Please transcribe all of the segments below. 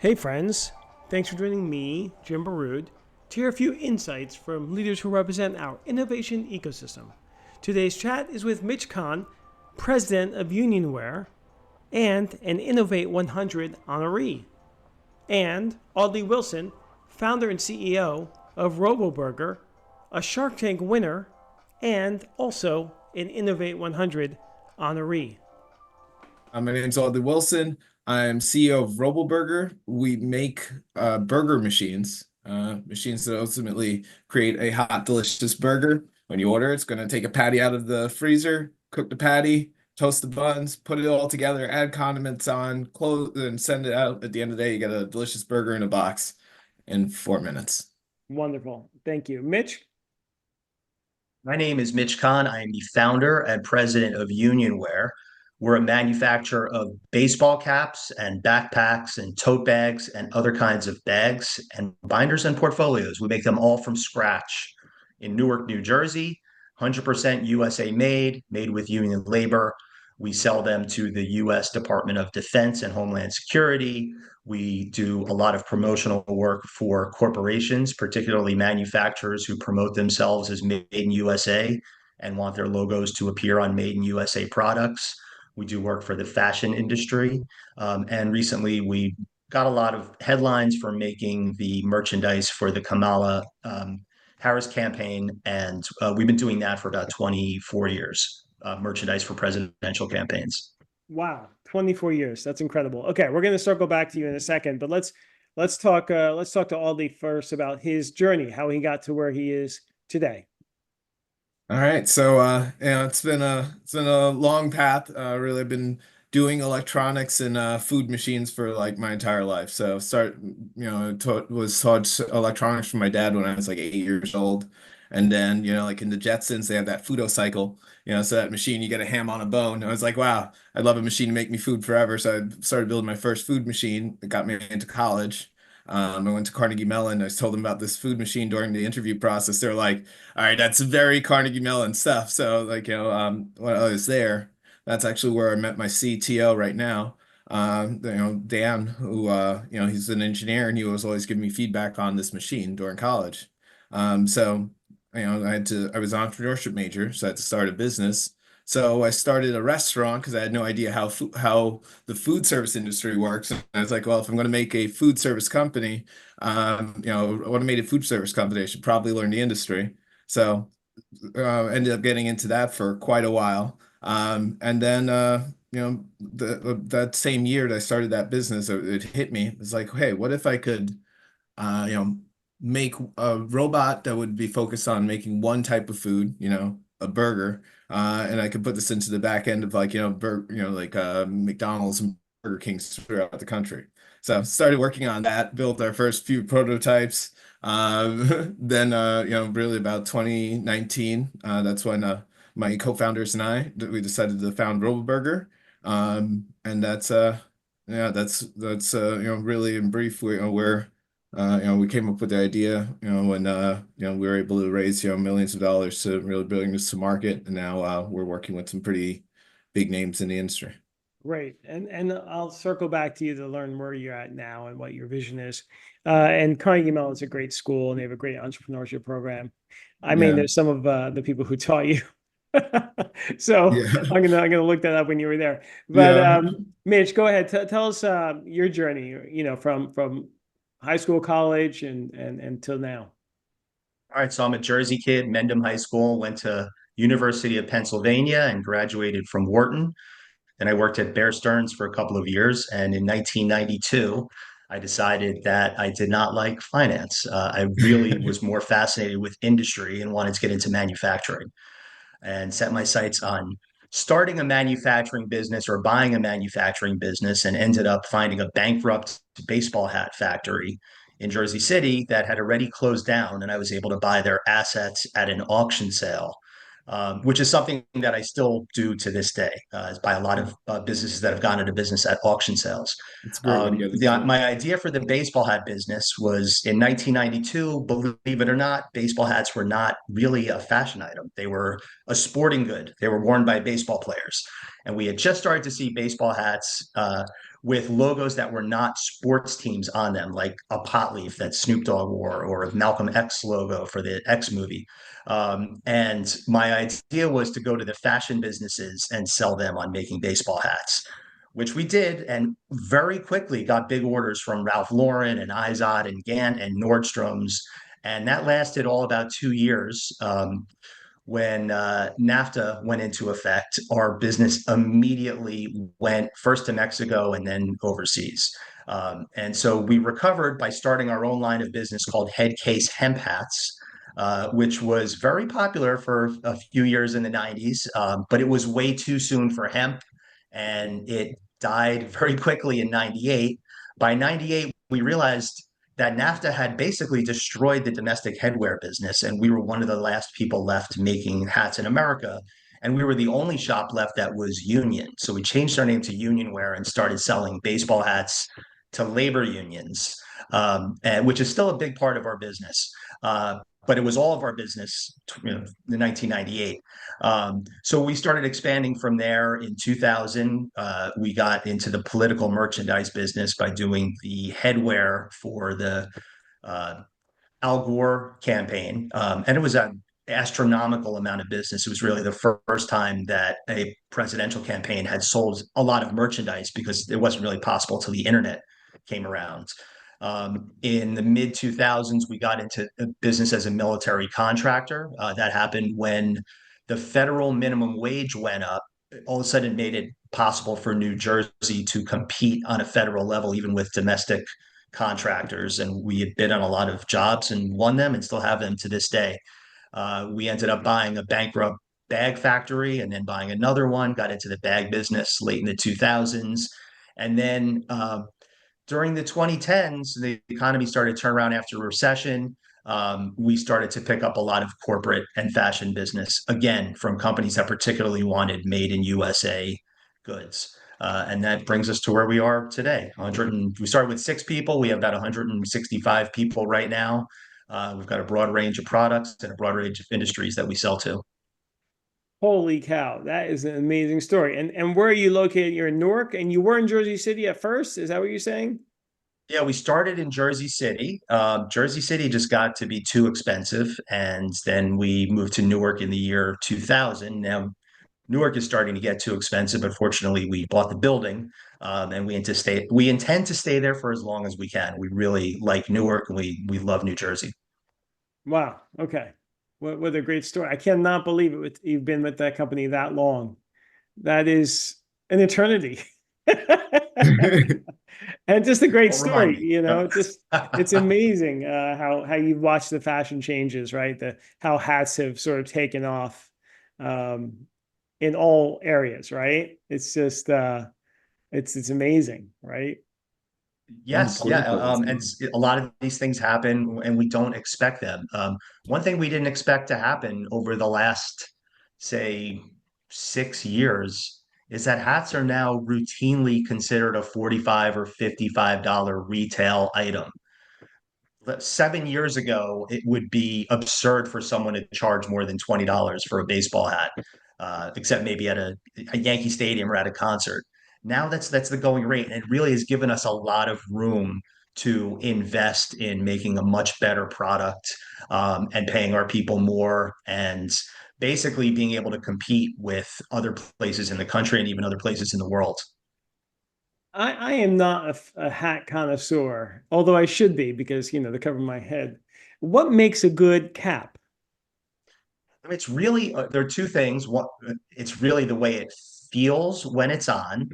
Hey friends, thanks for joining me, Jim Baroud, to hear a few insights from leaders who represent our innovation ecosystem. Today's chat is with Mitch Cahn, president of Unionwear and an Innovate 100 honoree, and Audley Wilson, founder and CEO of Roboburger, a Shark Tank winner, and also an Innovate 100 honoree. My name's Audley Wilson. I'm CEO of Roboburger. We make burger machines, machines that ultimately create a hot, delicious burger. When you order, it's going to take a patty out of the freezer, cook the patty, toast the buns, put it all together, add condiments on, close, and send it out. At the end of the day, you get a delicious burger in a box in 4 minutes. Wonderful. Thank you. Mitch? My name is Mitch Cahn. I am the founder and president of Unionwear. We're a manufacturer of baseball caps and backpacks and tote bags and other kinds of bags and binders and portfolios. We make them all from scratch in Newark, New Jersey, 100% USA made with union labor. We sell them to the US Department of Defense and Homeland Security. We do a lot of promotional work for corporations, particularly manufacturers who promote themselves as Made in USA and want their logos to appear on Made in USA products. We do work for the fashion industry. And recently we got a lot of headlines for making the merchandise for the Kamala Harris campaign. And we've been doing that for about 24 years, merchandise for presidential campaigns. Wow, 24 years. That's incredible. Okay, we're going to circle back to you in a second, but let's talk to Aldi first about his journey, how he got to where he is today. All right, so it's been a long path. Really, I've been doing electronics and food machines for like my entire life. So was taught electronics from my dad when I was like 8 years old, and then like in the Jetsons they have that Fudo cycle. So that machine you get a ham on a bone. I was like, wow, I'd love a machine to make me food forever. So I started building my first food machine. It got me into college. I went to Carnegie Mellon. I told them about this food machine during the interview process. They're like, all right, that's very Carnegie Mellon stuff. So like, when I was there, that's actually where I met my CTO right now. Dan, who, he's an engineer and he was always giving me feedback on this machine during college. So, I was an entrepreneurship major, so I had to start a business. So I started a restaurant because I had no idea how the food service industry works. And I was like, well, if I'm going to make a food service company, automated food service company, I should probably learn the industry. So ended up getting into that for quite a while. And then that same year that I started that business, it hit me. It's like, hey, what if I could, make a robot that would be focused on making one type of food, a burger, and I could put this into the back end of like, McDonald's and Burger Kings throughout the country. So started working on that, built our first few prototypes. Then, really about 2019, that's when my co-founders and we decided to found Roboburger. And that's really in brief where we came up with the idea, when we were able to raise millions of dollars to really bring this to market, and now we're working with some pretty big names in the industry. Great. And I'll circle back to you to learn where you're at now and what your vision is. And Carnegie Mellon is a great school and they have a great entrepreneurship program. I mean, Yeah. there's some of the people who taught you. So Yeah. I'm gonna look that up when you were there. But Yeah. Mitch, go ahead. Tell us your journey, from high school, college, and until now. All right, so I'm a Jersey kid, Mendham High School, went to University of Pennsylvania and graduated from Wharton. And I worked at Bear Stearns for a couple of years. And in 1992, I decided that I did not like finance. I really was more fascinated with industry and wanted to get into manufacturing and set my sights on starting a manufacturing business or buying a manufacturing business, and ended up finding a bankrupt baseball hat factory in Jersey City that had already closed down. And I was able to buy their assets at an auction sale, which is something that I still do to this day, by a lot of businesses that have gone into business at auction sales. It's a great way to get into My idea for the baseball hat business was in 1992. Believe it or not, baseball hats were not really a fashion item. They were a sporting good. They were worn by baseball players. And we had just started to see baseball hats with logos that were not sports teams on them, like a pot leaf that Snoop Dogg wore, or a Malcolm X logo for the X movie. And my idea was to go to the fashion businesses and sell them on making baseball hats, which we did, and very quickly got big orders from Ralph Lauren and Izod and Gant and Nordstrom's. And that lasted all about 2 years. When NAFTA went into effect, our business immediately went first to Mexico and then overseas. And so we recovered by starting our own line of business called Headcase Hemp Hats, which was very popular for a few years in the 90s, but it was way too soon for hemp, and it died very quickly in 98. By 98, we realized that NAFTA had basically destroyed the domestic headwear business, and we were one of the last people left making hats in America. And we were the only shop left that was union. So we changed our name to Unionwear and started selling baseball hats to labor unions, which is still a big part of our business. But it was all of our business, in 1998. So we started expanding from there. In 2000, we got into the political merchandise business by doing the headwear for the Al Gore campaign. And it was an astronomical amount of business. It was really the first time that a presidential campaign had sold a lot of merchandise, because it wasn't really possible till the internet came around. In the mid 2000s, we got into business as a military contractor. That happened when the federal minimum wage went up. All of a sudden, it made it possible for New Jersey to compete on a federal level, even with domestic contractors. And we had bid on a lot of jobs and won them and still have them to this day. We ended up buying a bankrupt bag factory and then buying another one, got into the bag business late in the 2000s. And then during the 2010s, the economy started to turn around after a recession. We started to pick up a lot of corporate and fashion business, again, from companies that particularly wanted made in USA goods. And that brings us to where we are today. We started with 6 people. We have about 165 people right now. We've got a broad range of products and a broad range of industries that we sell to. Holy cow, that is an amazing story. And where are you located? You're in Newark, and you were in Jersey City at first. Is that what you're saying? Yeah, we started in Jersey City. Jersey City just got to be too expensive, and then we moved to Newark in the year 2000. Now, Newark is starting to get too expensive, but fortunately, we bought the building, and we intend to stay there for as long as we can. We really like Newark, and we love New Jersey. Wow. Okay. What a great story. I cannot believe it. You've been with that company that long. That is an eternity. And just a great Don't remind story, me. just it's amazing how you've watched the fashion changes, right? How hats have sort of taken off in all areas, right? It's just it's amazing, right? Yes, yeah, a lot of these things happen and we don't expect them. One thing we didn't expect to happen over the last, say, 6 years is that hats are now routinely considered a $45 or $55 retail item. 7 years ago, it would be absurd for someone to charge more than $20 for a baseball hat, except maybe at a Yankee Stadium or at a concert. Now that's the going rate, and it really has given us a lot of room to invest in making a much better product, and paying our people more, and basically being able to compete with other places in the country and even other places in the world. I am not a hat connoisseur, although I should be because, the cover of my head. What makes a good cap? I mean, it's really there are two things. It's really the way it feels when it's on,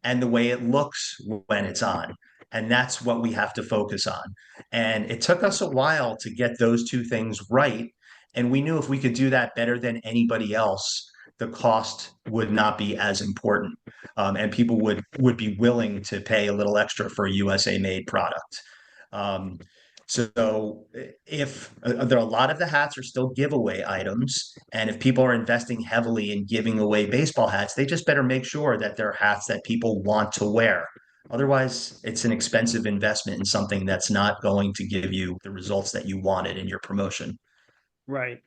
and the way it looks when it's on, and that's what we have to focus on. And it took us a while to get those two things right, and we knew if we could do that better than anybody else, the cost would not be as important, and people would be willing to pay a little extra for a USA made product. Um, so if there are a lot of the hats are still giveaway items, and if people are investing heavily in giving away baseball hats, they just better make sure that they're hats that people want to wear. Otherwise, it's an expensive investment in something that's not going to give you the results that you wanted in your promotion. Right.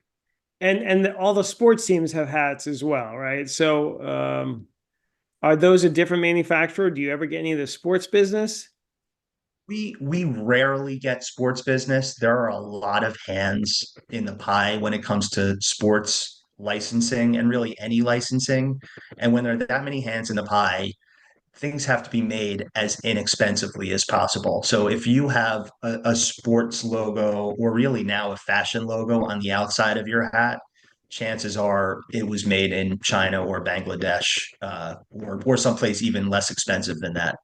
And all the sports teams have hats as well, right? So Are those a different manufacturer? Do you ever get any of the sports business? We rarely get sports business. There are a lot of hands in the pie when it comes to sports licensing and really any licensing. And when there are that many hands in the pie, things have to be made as inexpensively as possible. So if you have a sports logo or really now a fashion logo on the outside of your hat, chances are it was made in China or Bangladesh, or someplace even less expensive than that.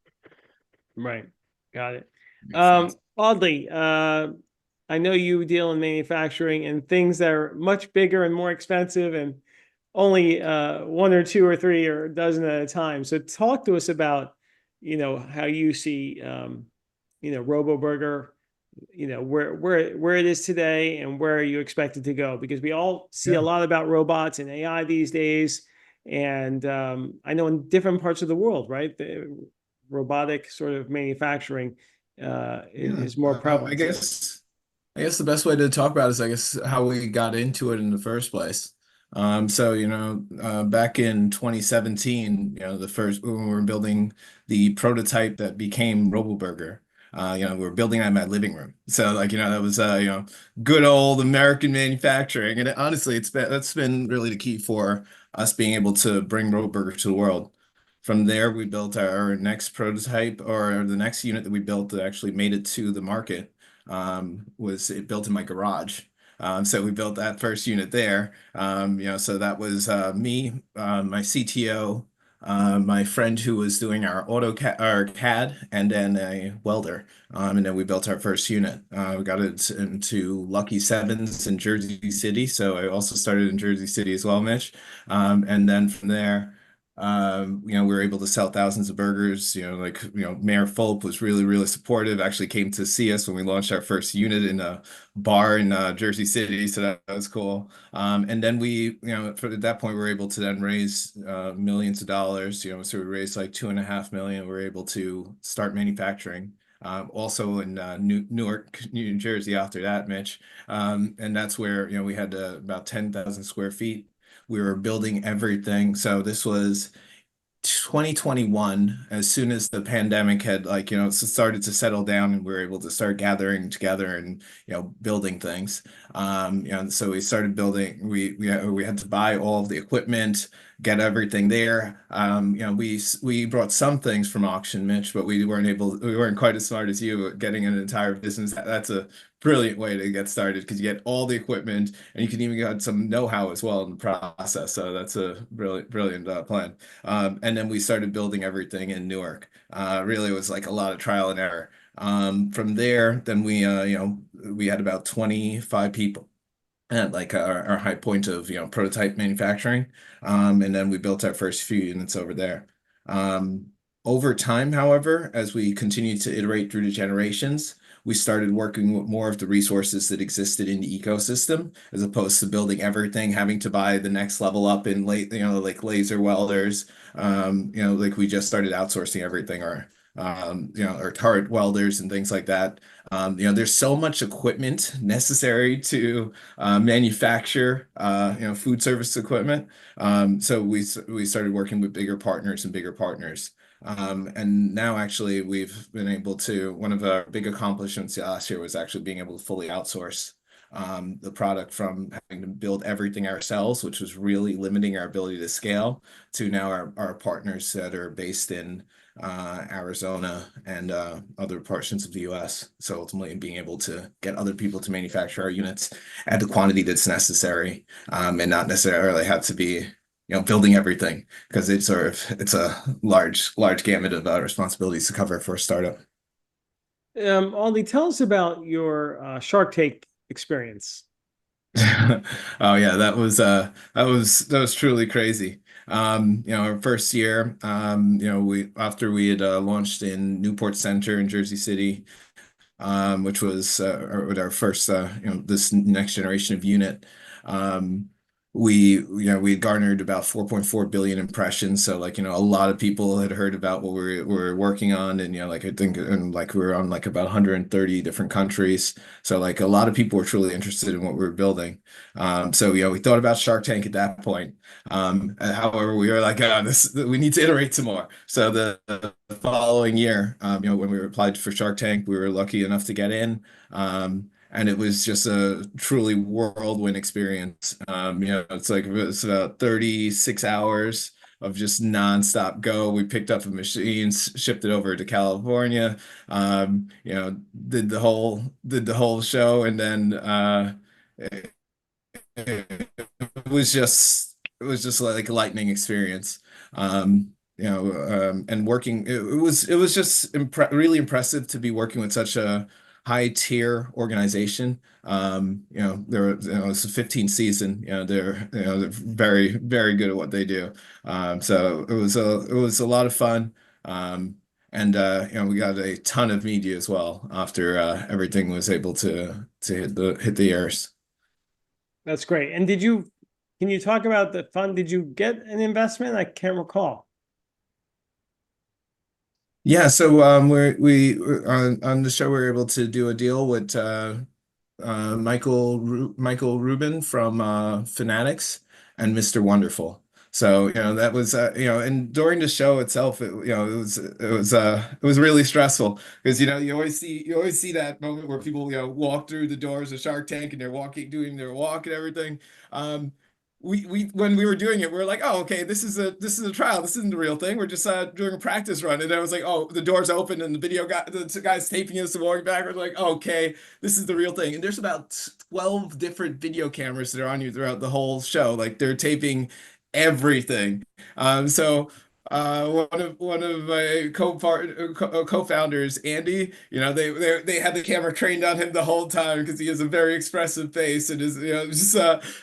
Right. Got it. Makes sense. Audley, I know you deal in manufacturing and things that are much bigger and more expensive and only one or two or three or a dozen at a time. So talk to us about, how you see, Roboburger, where it is today and where you expect it to go, because we all see a Yeah. lot about robots and AI these days. And I know in different parts of the world, right? The robotic sort of manufacturing Yeah. is more I prevalent. guess the best way to talk about it is, I guess, how we got into it in the first place. So, back in 2017, the first when we were building the prototype that became Roboburger, we were building that in my living room. So, like, that was, good old American manufacturing. And honestly, that's been really the key for us being able to bring Roboburger to the world. From there, we built our next prototype, or the next unit that we built that actually made it to the market, was it built in my garage. So we built that first unit there. So that was me, my CTO, my friend who was doing our AutoCAD, our CAD, and then a welder. And then we built our first unit. We got it into Lucky Sevens in Jersey City. So I also started in Jersey City as well, Mitch. And then from there, we were able to sell thousands of burgers. Mayor Fulp was really, really supportive, actually came to see us when we launched our first unit in a bar in Jersey City. So that was cool. And then at that point, we were able to then raise millions of dollars. So we raised like 2.5 million. We were able to start manufacturing. Also in Newark, New Jersey after that, Mitch. And that's where, we had about 10,000 square feet. We were building everything. So this was 2021, as soon as the pandemic had, started to settle down and we were able to start gathering together and, building things. So we started building, we had to buy all of the equipment, get everything there. We brought some things from auction, Mitch, but we weren't quite as smart as you at getting an entire business. That's a brilliant way to get started, because you get all the equipment and you can even get some know-how as well in the process. So that's a brilliant plan. And then we started building everything in Newark. Really, it was like a lot of trial and error. From there, then we had about 25 people at like our high point of, prototype manufacturing. And then we built our first few units over there. Um, Over time, however, as we continued to iterate through the generations, we started working with more of the resources that existed in the ecosystem, as opposed to building everything, having to buy the next level up in like laser welders. Like we just started outsourcing everything, or turret welders and things like that. There's so much equipment necessary to manufacture, food service equipment. So we started working with bigger partners and bigger partners. And now actually we've been able to, one of our big accomplishments last year was actually being able to fully outsource the product, from having to build everything ourselves, which was really limiting our ability to scale, to now our partners that are based in Arizona and other portions of the US. So ultimately being able to get other people to manufacture our units at the quantity that's necessary, and not necessarily have to be, building everything, because it's a large gamut of responsibilities to cover for a startup. Aldi, tell us about your Shark Tank experience. Oh yeah, that was truly crazy. Our first year, we after we had launched in Newport Center in Jersey City, which was with our first, this next generation of unit. Um, we had garnered about 4.4 billion impressions. So like, a lot of people had heard about what we're working on. And, like, I think, and like, we were on like about 130 different countries. So like a lot of people were truly interested in what we were building. So, we thought about Shark Tank at that point. However, we were like, we need to iterate some more. So the following year, when we applied for Shark Tank, we were lucky enough to get in. And it was just a truly whirlwind experience. It's about 36 hours of just nonstop go. We picked up a machine, shipped it over to California, did the whole show, and then it was just like a lightning experience. And working, it was just really impressive to be working with such a high tier organization. It's a 15 season. They're very, very good at what they do. So it was a lot of fun. And we got a ton of media as well after everything was able to hit the airs. That's great. And can you talk about the fund? Did you get an investment? I can't recall. Yeah, so on the show we were able to do a deal with Michael Rubin from Fanatics and Mr. Wonderful. So that was and during the show itself, it was really stressful because you always see that moment where people walk through the doors of Shark Tank and they're doing their walk and everything. We when we were doing it, we were like, oh, okay, this is a trial. This isn't the real thing. We're just doing a practice run. And then I was like, oh, the doors open and the guy's taping us and walking back. We're like, oh, okay, this is the real thing. And there's about 12 different video cameras that are on you throughout the whole show. Like they're taping everything. So one of my co-founders, Andy, they had the camera trained on him the whole time because he has a very expressive face and is just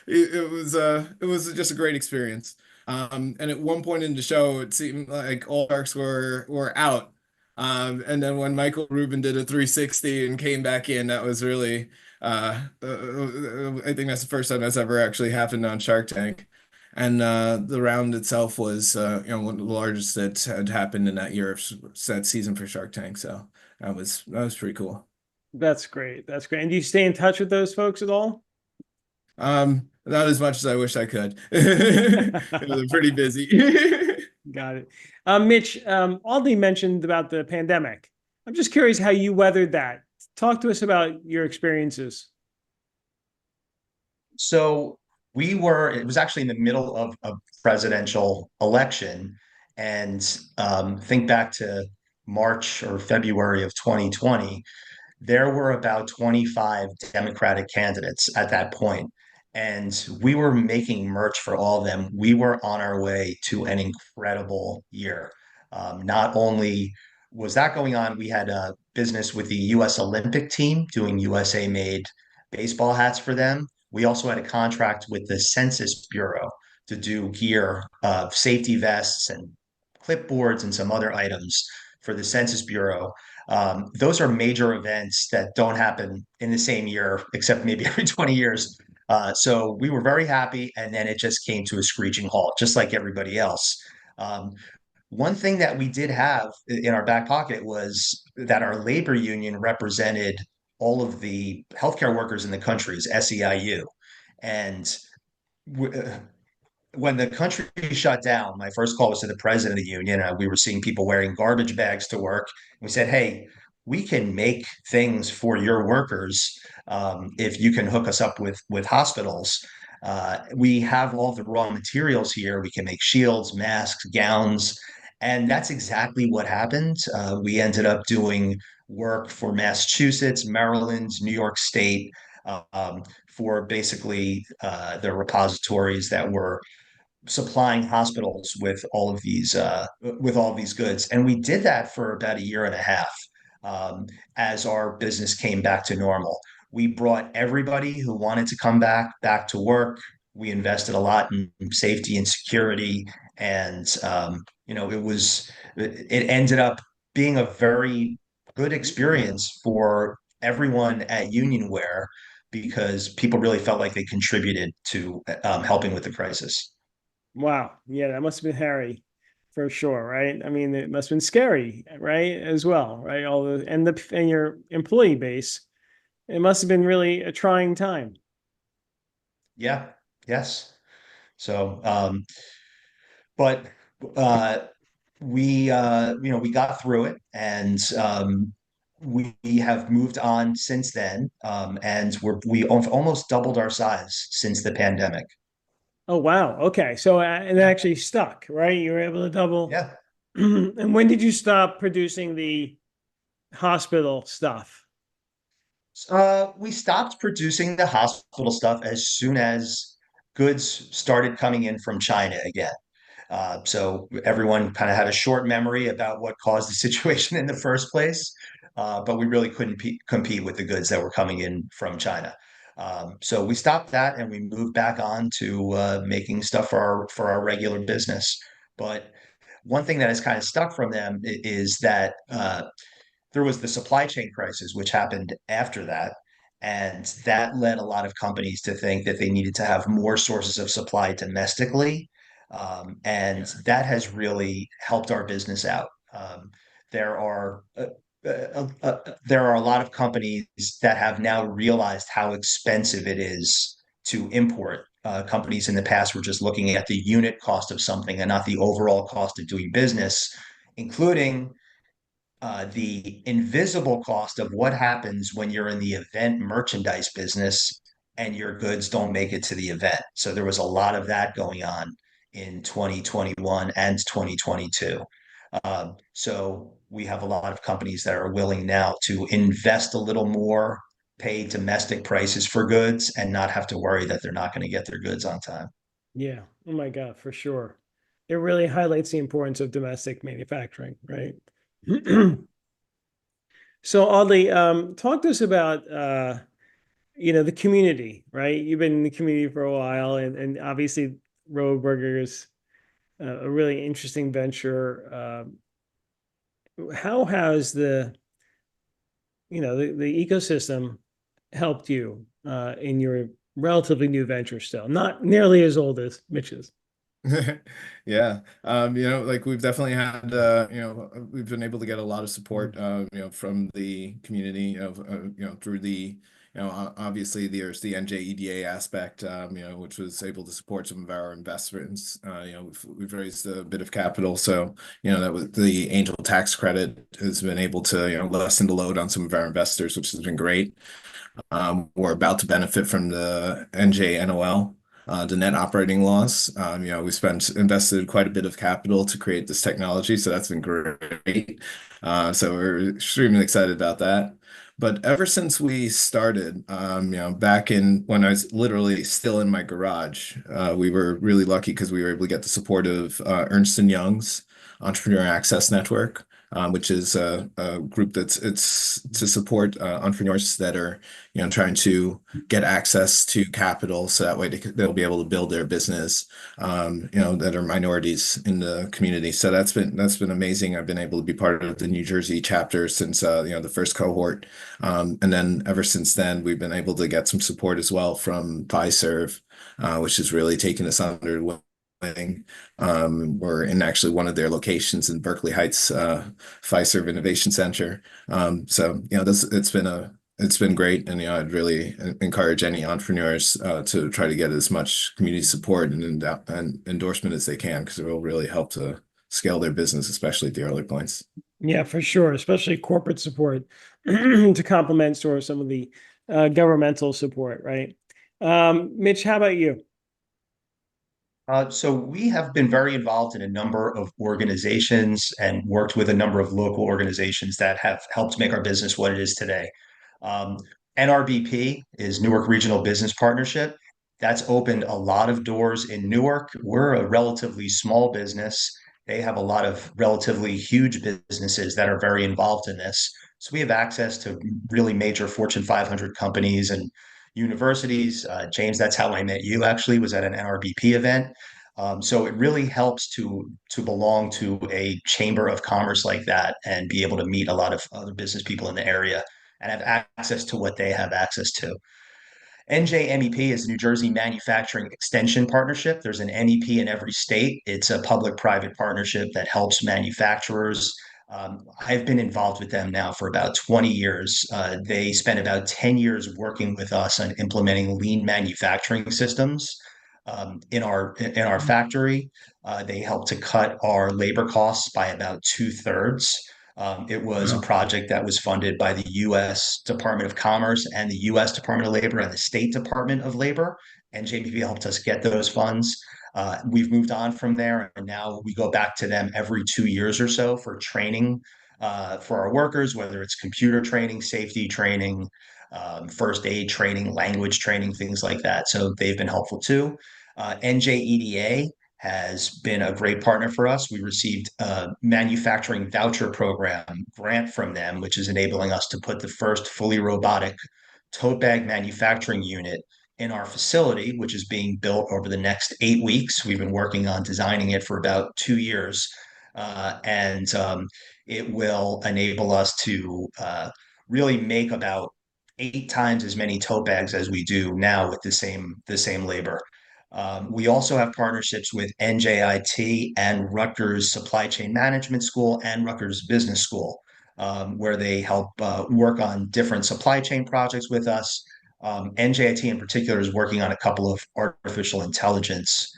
it was just a great experience. And at one point in the show, it seemed like all sharks were out. And then when Michael Rubin did a 360 and came back in, that was really I think that's the first time that's ever actually happened on Shark Tank. And the round itself was one of the largest that had happened in that year of that season for Shark Tank. So that was pretty cool. That's great. That's great. And do you stay in touch with those folks at all? Not as much as I wish I could. They're pretty busy. Got it. Mitch, Audley mentioned about the pandemic. I'm just curious how you weathered that. Talk to us about your experiences. So it was actually in the middle of a presidential election. And think back to March or February of 2020, there were about 25 Democratic candidates at that point, and we were making merch for all of them. We were on our way to an incredible year. Not only was that going on, we had a business with the U.S. Olympic team doing USA made baseball hats for them. We also had a contract with the Census Bureau to do gear, safety vests and clipboards and some other items for the Census Bureau. Those are major events that don't happen in the same year, except maybe every 20 years. So we were very happy, and then it just came to a screeching halt, just like everybody else. Um, One thing that we did have in our back pocket was that our labor union represented all of the healthcare workers in the country's SEIU. And when the country shut down, my first call was to the president of the union. We were seeing people wearing garbage bags to work. We said, hey, we can make things for your workers if you can hook us up with hospitals. We have all the raw materials here. We can make shields, masks, gowns. And that's exactly what happened. We ended up doing work for Massachusetts, Maryland, New York State, for basically the repositories that were supplying hospitals with all of these goods. And we did that for about a year and a half as our business came back to normal. We brought everybody who wanted to come back to work. We invested a lot in safety and security, and it ended up being a very good experience for everyone at Unionwear because people really felt like they contributed to helping with the crisis. Wow. Yeah, that must have been hairy for sure, right? I mean, it must have been scary, right? As well, right? All the and your employee base, it must have been really a trying time. Yeah, yes. So, but uh, we got through it, and we have moved on since then, and we have almost doubled our size since the pandemic. Oh, wow. Okay. So it Yeah, actually stuck, right? You were able to double. yeah. And when did you stop producing the hospital stuff? We stopped producing the hospital stuff as soon as goods started coming in from China again. So everyone kind of had a short memory about what caused the situation in the first place, but we really couldn't compete with the goods that were coming in from China. So we stopped that and we moved back on to making stuff for our regular business. But one thing that has kind of stuck from them is that there was the supply chain crisis, which happened after that. And that led a lot of companies to think that they needed to have more sources of supply domestically. And Yeah. that has really helped our business out. There are there are a lot of companies that have now realized how expensive it is to import. Companies in the past were just looking at the unit cost of something and not the overall cost of doing business, including the invisible cost of what happens when you're in the event merchandise business and your goods don't make it to the event. So there was a lot of that going on in 2021 and 2022. So we have a lot of companies that are willing now to invest a little more, pay domestic prices for goods, and not have to worry that they're not going to get their goods on time. Yeah. Oh my God, for sure. It really highlights the importance of domestic manufacturing, right? So Audley, talk to us about the community, right? You've been in the community for a while, and obviously Roboburger is a really interesting venture. How has the ecosystem helped you in your relatively new venture still? Not nearly as old as Mitch's. Yeah. Like we've definitely had, we've been able to get a lot of support, from the community, through the, obviously there's the NJEDA aspect, which was able to support some of our investments. We've raised a bit of capital. So, that was the angel tax credit has been able to, lessen the load on some of our investors, which has been great. We're about to benefit from the NJNOL, the net operating loss. We invested quite a bit of capital to create this technology, so that's been great. So we're extremely excited about that. But ever since we started, back in when I was literally still in my garage, we were really lucky because we were able to get the support of Ernst& Young's Entrepreneur Access Network, which is a group it's to support entrepreneurs that are trying to get access to capital so that way they'll be able to build their business, that are minorities in the community. So that's been amazing. I've been able to be part of the New Jersey chapter since the first cohort. And then ever since then, we've been able to get some support as well from Fiserv, which has really taken us under the wing. We're in actually one of their locations in Berkeley Heights, Fiserv Innovation Center. So it's been great, and I'd really encourage any entrepreneurs to try to get as much community support and endorsement as they can, because it will really help to scale their business, especially at the early points. Yeah, for sure, especially corporate support to complement sort of some of the governmental support, right? Mitch, how about you? So we have been very involved in a number of organizations and worked with a number of local organizations that have helped make our business what it is today. Um, NRBP is Newark Regional Business Partnership. That's opened a lot of doors in Newark. We're a relatively small business. They have a lot of relatively huge businesses that are very involved in this. So we have access to really major Fortune 500 companies and universities. James, that's how I met you actually, was at an NRBP event. So it really helps to belong to a chamber of commerce like that and be able to meet a lot of other business people in the area and have access to what they have access to. NJMEP is New Jersey Manufacturing Extension Partnership. There's an MEP in every state. It's a public-private partnership that helps manufacturers. I've been involved with them now for about 20 years. They spent about 10 years working with us on implementing lean manufacturing systems in our factory. They helped to cut our labor costs by about two-thirds. It was a Wow. project that was funded by the U.S. Department of Commerce and the U.S. Department of Labor and the State Department of Labor. And JPP helped us get those funds. We've moved on from there, and now we go back to them every 2 years or so for training for our workers, whether it's computer training, safety training, first aid training, language training, things like that. So they've been helpful too. NJEDA has been a great partner for us. We received a manufacturing voucher program grant from them, which is enabling us to put the first fully robotic tote bag manufacturing unit in our facility, which is being built over the next 8 weeks. We've been working on designing it for about 2 years. And it will enable us to really make about 8 times as many tote bags as we do now with the same labor. We also have partnerships with NJIT and Rutgers Supply Chain Management School and Rutgers Business School, where they help work on different supply chain projects with us. NJIT in particular is working on a couple of artificial intelligence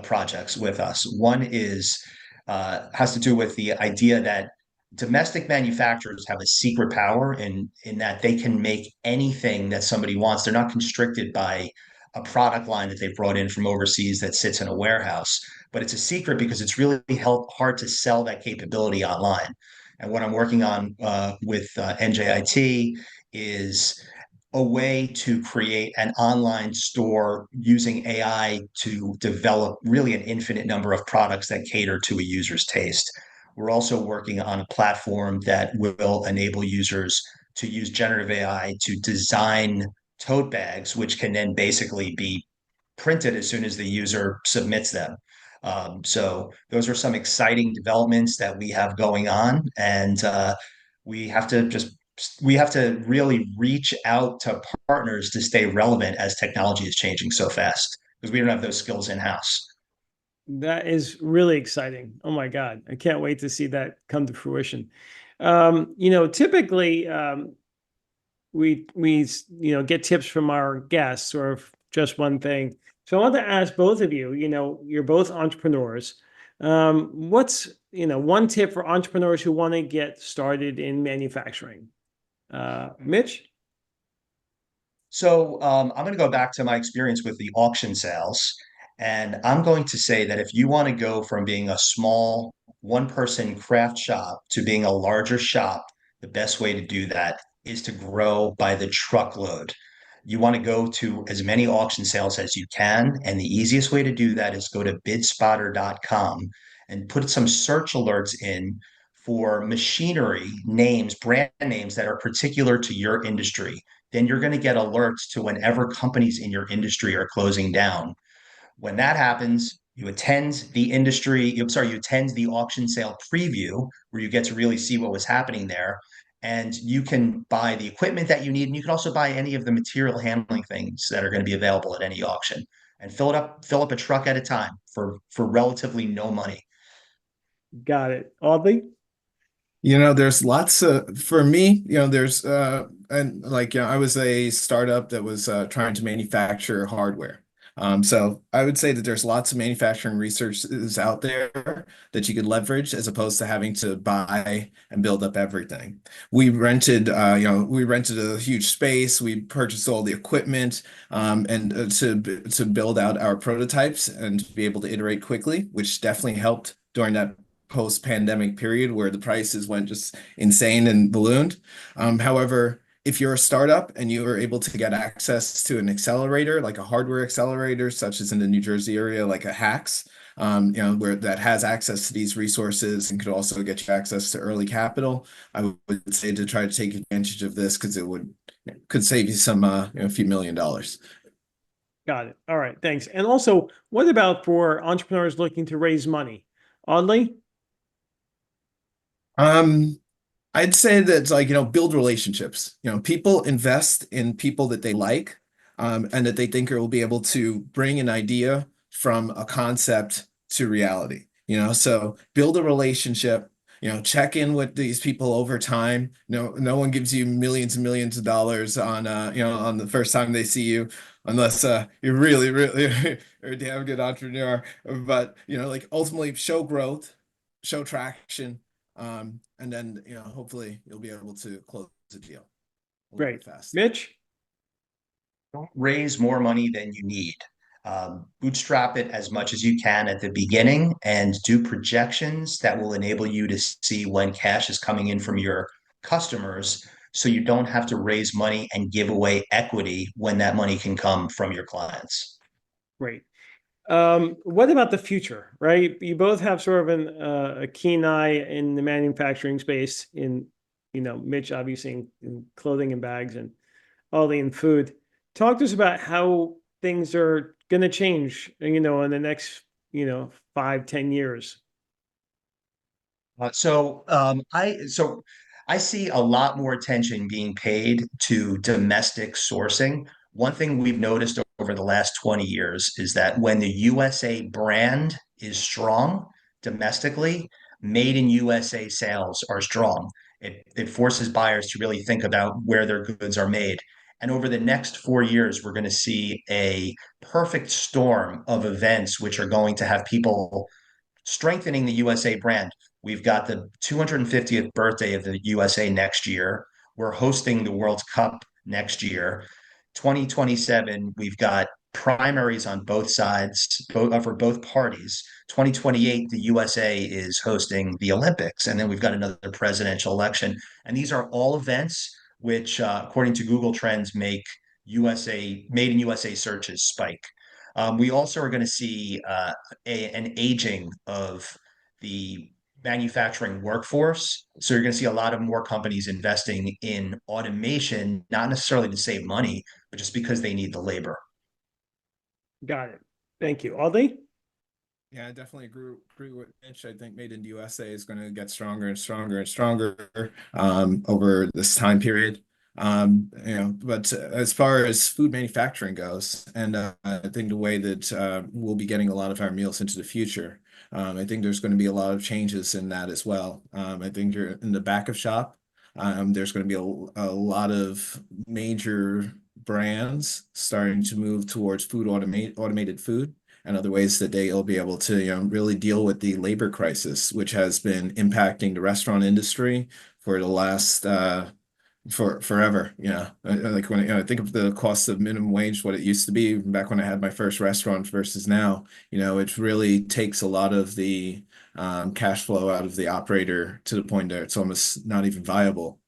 projects with us. One has to do with the idea that domestic manufacturers have a secret power in that they can make anything that somebody wants. They're not constricted by a product line that they've brought in from overseas that sits in a warehouse, but it's a secret because it's really hard to sell that capability online. And what I'm working on with NJIT is a way to create an online store using AI to develop really an infinite number of products that cater to a user's taste. We're also working on a platform that will enable users to use generative AI to design tote bags, which can then basically be printed as soon as the user submits them. So those are some exciting developments that we have going on, and we have to just we have to really reach out to partners to stay relevant as technology is changing so fast because we don't have those skills in house. That is really exciting. Oh my God. I can't wait to see that come to fruition. Typically, we get tips from our guests or just one thing. So I want to ask both of you, you're both entrepreneurs. What's, one tip for entrepreneurs who want to get started in manufacturing? Mitch? So I'm going to go back to my experience with the auction sales. And I'm going to say that if you want to go from being a small one-person craft shop to being a larger shop, the best way to do that is to grow by the truckload. You want to go to as many auction sales as you can. And the easiest way to do that is go to bidspotter.com and put some search alerts in for machinery names, brand names that are particular to your industry. Then you're going to get alerts to whenever companies in your industry are closing down. When that happens, you attend the auction sale preview where you get to really see what was happening there. And you can buy the equipment that you need, and you can also buy any of the material handling things that are going to be available at any auction and fill up a truck at a time for relatively no money. Got it. Audley? There's lots of, for me, and like, I was a startup that was trying to manufacture hardware. So I would say that there's lots of manufacturing resources out there that you could leverage as opposed to having to buy and build up everything. We rented a huge space. We purchased all the equipment, and to build out our prototypes and to be able to iterate quickly, which definitely helped during that post-pandemic period where the prices went just insane and ballooned. However, if you're a startup and you are able to get access to an accelerator, like a hardware accelerator, such as in the New Jersey area, like a HAX, where that has access to these resources and could also get you access to early capital, I would say to try to take advantage of this because could save you some a few $1,000,000. Got it. All right. Thanks. And also, what about for entrepreneurs looking to raise money? Audley? I'd say that it's like, build relationships. People invest in people that they like. and that they think it will be able to bring an idea from a concept to reality. So build a relationship, check in with these people over time. No one gives you millions and millions of dollars on on the first time they see you, unless you're really, really a damn good entrepreneur. But like ultimately show growth, show traction, and then hopefully you'll be able to close the deal a little Great. bit faster. Mitch? Don't raise more money than you need. Bootstrap it as much as you can at the beginning and do projections that will enable you to see when cash is coming in from your customers so you don't have to raise money and give away equity when that money can come from your clients. Great. What about the future, right? You both have sort of a keen eye in the manufacturing space Mitch obviously in clothing and bags, and Ollie in food. Talk to us about how things are going to change, in the next, 5-10 years. I see a lot more attention being paid to domestic sourcing. One thing we've noticed over the last 20 years is that when the USA brand is strong domestically, made in USA sales are strong. It forces buyers to really think about where their goods are made. And over the next 4 years, we're going to see a perfect storm of events which are going to have people strengthening the USA brand. We've got the 250th birthday of the USA next year. We're hosting the World Cup next year. 2027, we've got primaries on both sides, for both parties. 2028, the USA is hosting the Olympics, and then we've got another presidential election. And these are all events which, according to Google Trends, make made in USA searches spike. We also are going to see an aging of the manufacturing workforce. So you're going to see a lot of more companies investing in automation, not necessarily to save money, but just because they need the labor. Got it. Thank you. Ollie? Yeah, I definitely agree with Mitch. I think Made in USA is going to get stronger and stronger and stronger over this time period. But as far as food manufacturing goes, and I think the way that we'll be getting a lot of our meals into the future, I think there's going to be a lot of changes in that as well. I think you're in the back of shop. There's going to be a lot of major brands starting to move towards automated food and other ways that they'll be able to really deal with the labor crisis, which has been impacting the restaurant industry for the last for forever. Like when I think of the cost of minimum wage, what it used to be back when I had my first restaurant versus now, it really takes a lot of the cash flow out of the operator to the point that it's almost not even viable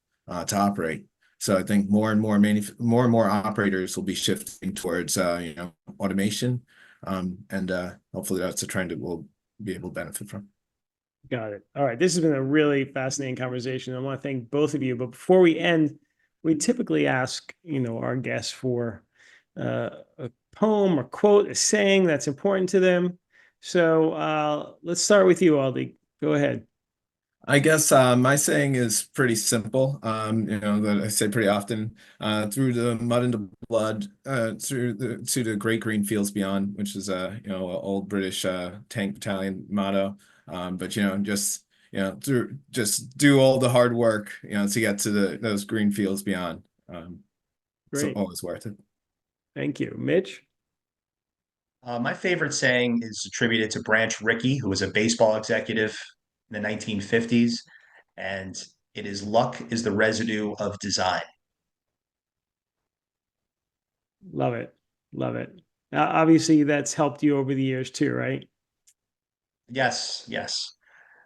to operate. So I think more and more operators will be shifting towards automation, and hopefully that's a trend that we'll be able to benefit from. Got it. All right. This has been a really fascinating conversation. I want to thank both of you. But before we end, we typically ask, our guests for a poem or quote, a saying that's important to them. So let's start with you, Aldi. Go ahead. I guess my saying is pretty simple. That I say pretty often. Through the mud and the blood, to the great green fields beyond, which is a old British tank battalion motto. But just do all the hard work to get to those green fields beyond. So Great. always worth it. Thank you. Mitch? My favorite saying is attributed to Branch Rickey, who was a baseball executive in the 1950s, and it is luck is the residue of design. Love it. Love it. Obviously, that's helped you over the years too, right? Yes, yes.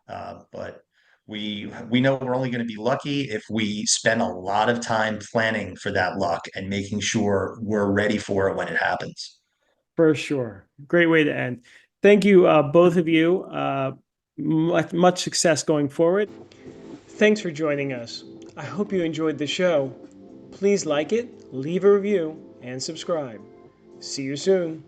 But we know we're only going to be lucky if we spend a lot of time planning for that luck and making sure we're ready for it when it happens. For sure. Great way to end. Thank you, both of you. Much success going forward. Thanks for joining us. I hope you enjoyed the show. Please like it, leave a review, and subscribe. See you soon.